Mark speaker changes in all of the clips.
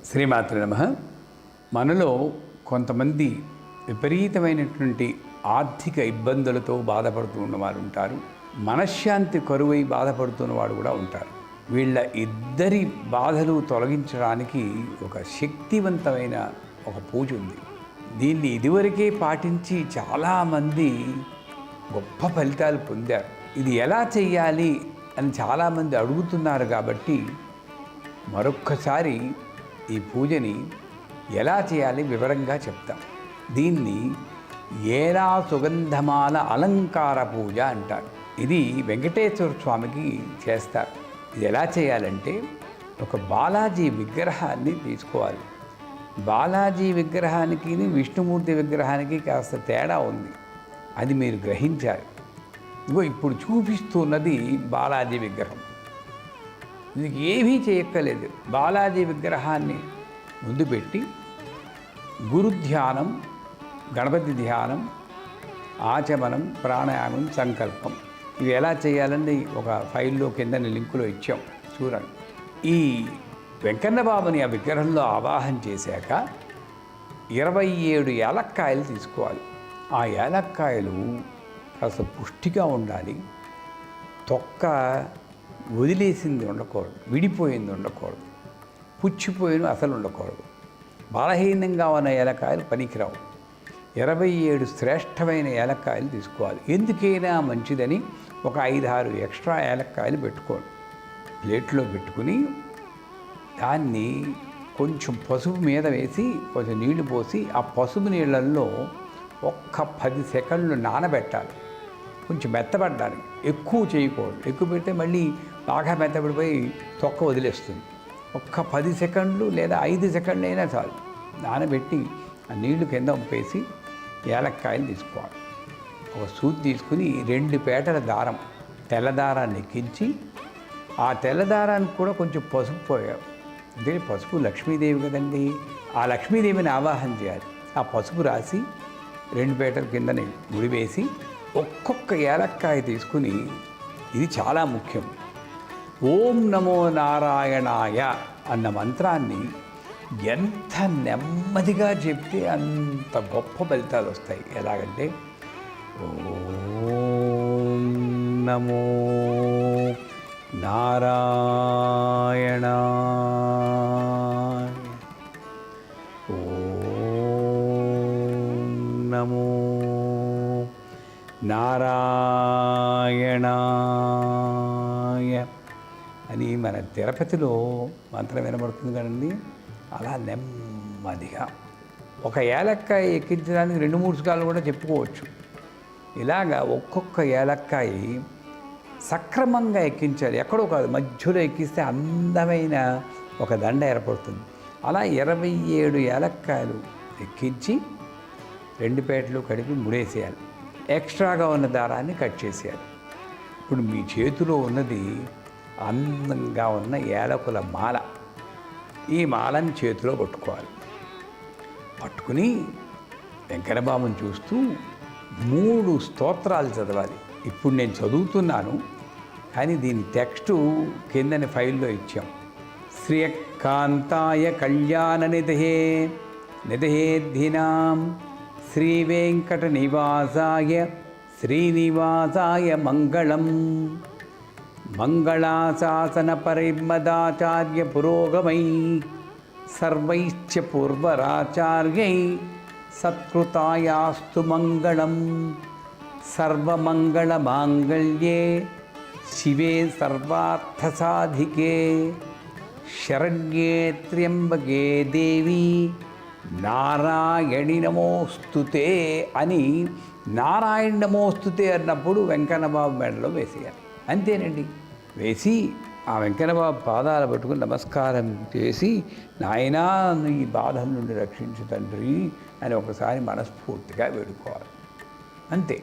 Speaker 1: శ్రీమాత్రే నమః. మనలో కొంతమంది విపరీతమైనటువంటి ఆర్థిక ఇబ్బందులతో బాధపడుతూ ఉన్నవారు ఉంటారు. మనశ్శాంతి కరువై బాధపడుతున్నవాడు కూడా ఉంటారు. వీళ్ళ ఇద్దరి బాధలు తొలగించడానికి ఒక శక్తివంతమైన ఒక పూజ ఉంది. దీన్ని ఇదివరకే పాటించి చాలామంది గొప్ప ఫలితాలు పొందారు. ఇది ఎలా చెయ్యాలి అని చాలామంది అడుగుతున్నారు కాబట్టి మరొక్కసారి ఈ పూజని ఎలా చేయాలి వివరంగా చెప్తాం. దీన్ని ఏలా సుగంధమాల అలంకార పూజ అంటారు. ఇది వెంకటేశ్వర స్వామికి చేస్తారు. ఇది ఎలా చేయాలంటే ఒక బాలాజీ విగ్రహాన్ని తీసుకోవాలి. బాలాజీ విగ్రహానికి విష్ణుమూర్తి విగ్రహానికి కాస్త తేడా ఉంది, అది మీరు గ్రహించారు. ఇగో ఇప్పుడు చూపిస్తున్నది బాలాజీ విగ్రహం. దీనికి ఏమీ చేయక్కర్లేదు. బాలాజీ విగ్రహాన్ని ముందు పెట్టి గురుధ్యానం, గణపతి ధ్యానం, ఆచమనం, ప్రాణాయామం, సంకల్పం ఇవి ఎలా చేయాలని ఒక ఫైల్లో కింద లింకులో ఇచ్చాం, చూడండి. ఈ వెంకన్నబాబుని ఆ విగ్రహంలో ఆవాహన చేశాక 27 ఏలక్కాయలు తీసుకోవాలి. ఆ ఏలక్కాయలు కాస్త పుష్టిగా ఉండాలి. తొక్క వదిలేసింది ఉండకూడదు, విడిపోయింది ఉండకూడదు, పుచ్చిపోయిన అసలు ఉండకూడదు. బలహీనంగా ఉన్న ఏలకాయలు పనికిరావు. 27 శ్రేష్టమైన ఏలక్కాయలు తీసుకోవాలి. ఎందుకైనా మంచిదని ఒక 5-6 ఎక్స్ట్రా ఏలక్కాయలు పెట్టుకోండి. ప్లేట్లో పెట్టుకుని దాన్ని కొంచెం పసుపు మీద వేసి కొంచెం నీళ్లు పోసి ఆ పసుపు నీళ్ళల్లో ఒక్క 10 సెకండ్లు నానబెట్టాలి. కొంచెం మెత్తబడ్డానికి, ఎక్కువ చేయకూడదు. ఎక్కువ పెడితే మళ్ళీ బాగా మెత్తబడిపోయి తొక్క వదిలేస్తుంది. ఒక్క 10 సెకండ్లు లేదా 5 సెకండ్లు అయినా చాలు నానబెట్టి ఆ నీళ్లు కింద ఉంపేసి ఏలక్కాయలు తీసుకోవాలి. ఒక సూది తీసుకుని 2 పేటల దారం, తెల్ల దారాన్ని ఎక్కించి ఆ తెల్ల దారానికి కూడా కొంచెం పసుపు పోయావు. అంటే పసుపు లక్ష్మీదేవి కదండి, ఆ లక్ష్మీదేవిని ఆవాహన చేయాలి. ఆ పసుపు రాసి 2 పేటల కిందని ముడివేసి ఒక్కొక్క ఏలక్కాయ తీసుకుని, ఇది చాలా ముఖ్యం, ఓం నమో నారాయణాయ అన్న మంత్రాన్ని ఎంత నెమ్మదిగా చెప్తే అంత గొప్ప ఫలితాలు వస్తాయి. ఎలాగంటే ఓం నమో నారాయణాయ, ఓం నమో నారాయణాయ అని మన తిరుపతిలో మంత్రం వినబడుతుంది కదండి. అలా నెమ్మదిగా ఒక ఏలక్కాయ ఎక్కించడానికి 2-3 సార్లు కూడా చెప్పుకోవచ్చు. ఇలాగా ఒక్కొక్క ఏలక్కాయ సక్రమంగా ఎక్కించాలి, ఎక్కడో కాదు, మధ్యలో ఎక్కిస్తే అందమైన ఒక దండ ఏర్పడుతుంది. అలా 27 ఏలక్కాయలు ఎక్కించి 2 పేటలు కడిపి ముడేసేయాలి. ఎక్స్ట్రాగా ఉన్న దారాన్ని కట్ చేసేయాలి. ఇప్పుడు మీ చేతిలో ఉన్నది అందంగా ఉన్న ఏలకుల మాల. ఈ మాలని చేతిలో పట్టుకోవాలి. పట్టుకుని వెంకన్నబాబుని చూస్తూ 3 స్తోత్రాలు చదవాలి. ఇప్పుడు నేను చదువుతున్నాను, కానీ దీని టెక్స్టు కిందని ఫైల్లో ఇచ్చాం. శ్రీకాంతాయ కళ్యాణ నిధే నిధేధినాం శ్రీ వెంకట నివాసాయ శ్రీనివాసాయ మంగళం మంగళాశాసన పరిమదాచార్య పురోగమై సర్వైశ్చ పూర్వరాచార్యై సత్కృతాయాస్తు మంగళం సర్వమంగళమాంగళ్యే శివే సర్వార్థసాధికే శరణ్యే త్ర్యంబకే దేవి నారాయణి నమోస్తుతే అని నారాయణ నమోస్తుతే అన్నప్పుడు వెంకన్నబాబు మెడలో వేసేయాలి. అంతేనండి. వేసి ఆ వెంకన్నబాబు పాదాలు పట్టుకుని నమస్కారం చేసి, నాయనా ఈ బాధల నుండి రక్షించు తండ్రి అని ఒకసారి మనస్ఫూర్తిగా వేడుకోవాలి. అంతే.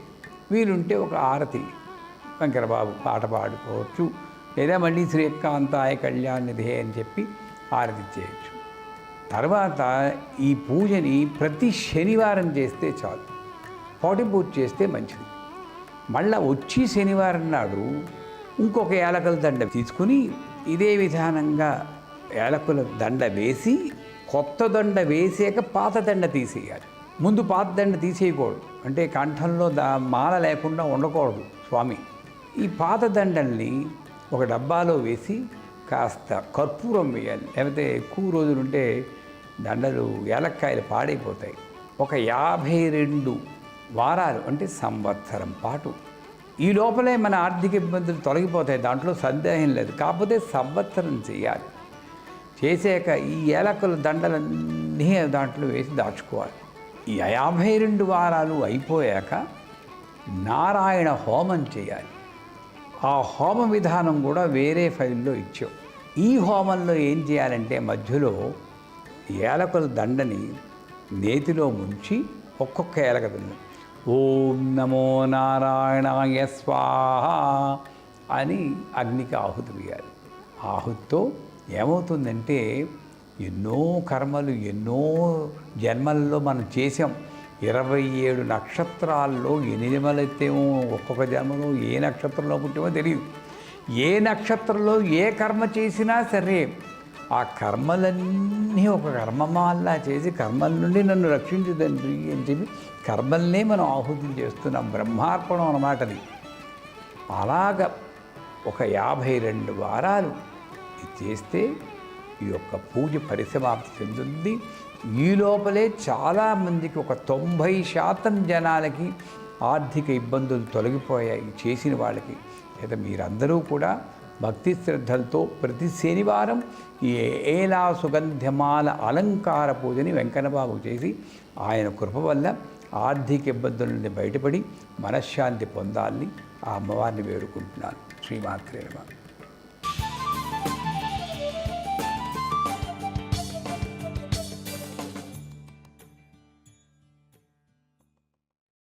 Speaker 1: వీలుంటే ఒక ఆరతి వెంకన్నబాబు పాట పాడుకోవచ్చు, లేదా మళ్ళీ శ్రీకాంతాయ కళ్యాణ నిధే అని చెప్పి ఆరతి చేయొచ్చు. తర్వాత ఈ పూజని ప్రతి శనివారం చేస్తే చాలు. పోటీ పూజ చేస్తే మంచిది. మళ్ళీ వచ్చి శనివారం నాడు ఇంకొక యాలకుల దండ తీసుకుని ఇదే విధానంగా యాలకుల దండ వేసి కొత్త దండ వేసాక పాత దండ తీసేయాలి. ముందు పాత దండ తీసేయకూడదు, అంటే కంఠంలో మాల లేకుండా ఉండకూడదు స్వామి. ఈ పాత దండల్ని ఒక డబ్బాలో వేసి కాస్త కర్పూరం వేయాలి. లేకపోతే ఎక్కువ రోజులుంటే దండలు ఏలక్కాయలు పాడైపోతాయి. ఒక 52 వారాలు అంటే సంవత్సరం పాటు ఈ లోపలే మన ఆర్థిక ఇబ్బందులు తొలగిపోతాయి, దాంట్లో సందేహం లేదు. కాకపోతే సంవత్సరం చేయాలి. చేసాక ఈ ఏలకుల దండలన్నీ దాంట్లో వేసి దాచుకోవాలి. ఈ 52 వారాలు అయిపోయాక నారాయణ హోమం చేయాలి. ఆ హోమ విధానం కూడా వేరే ఫైల్లో ఇచ్చాం. ఈ హోమంలో ఏం చేయాలంటే మధ్యలో ఏలకుల దండని నేతిలో ముంచి ఒక్కొక్క ఏలక దండ ఓం నమో నారాయణాయ స్వాహ అని అగ్నికి ఆహుతి వేయాలి. ఆహుతితో ఏమవుతుందంటే ఎన్నో కర్మలు ఎన్నో జన్మల్లో మనం చేసాం. 27 నక్షత్రాల్లో ఎన్ని జన్మలైతేమో, ఒక్కొక్క జన్మలో ఏ నక్షత్రంలో పుట్టామో తెలియదు. ఏ నక్షత్రంలో ఏ కర్మ చేసినా సరే ఆ కర్మలన్నీ ఒక కర్మమాల్లా చేసి కర్మల నుండి నన్ను రక్షించు తండ్రి అని చెప్పి కర్మల్నే మనం ఆహుతులు చేస్తున్నాం. బ్రహ్మార్పణం అన్నమాట అది. అలాగ ఒక 52 వారాలు ఇది చేస్తే ఈ యొక్క పూజ పరిసమాప్తి చెందుతుంది. ఈ లోపలే చాలామందికి ఒక 90% జనాలకి ఆర్థిక ఇబ్బందులు తొలగిపోయాయి చేసిన వాళ్ళకి. లేదా మీరందరూ కూడా భక్తి శ్రద్ధలతో ప్రతి శనివారం ఈ ఏలా సుగంధమాల అలంకార పూజని వెంకన్నబాబు చేసి ఆయన కృప వల్ల ఆర్థిక ఇబ్బందుల నుండి బయటపడి మనశ్శాంతి పొందాలని ఆ అమ్మవారిని వేడుకుంటున్నాను. శ్రీమాత్రే నమః.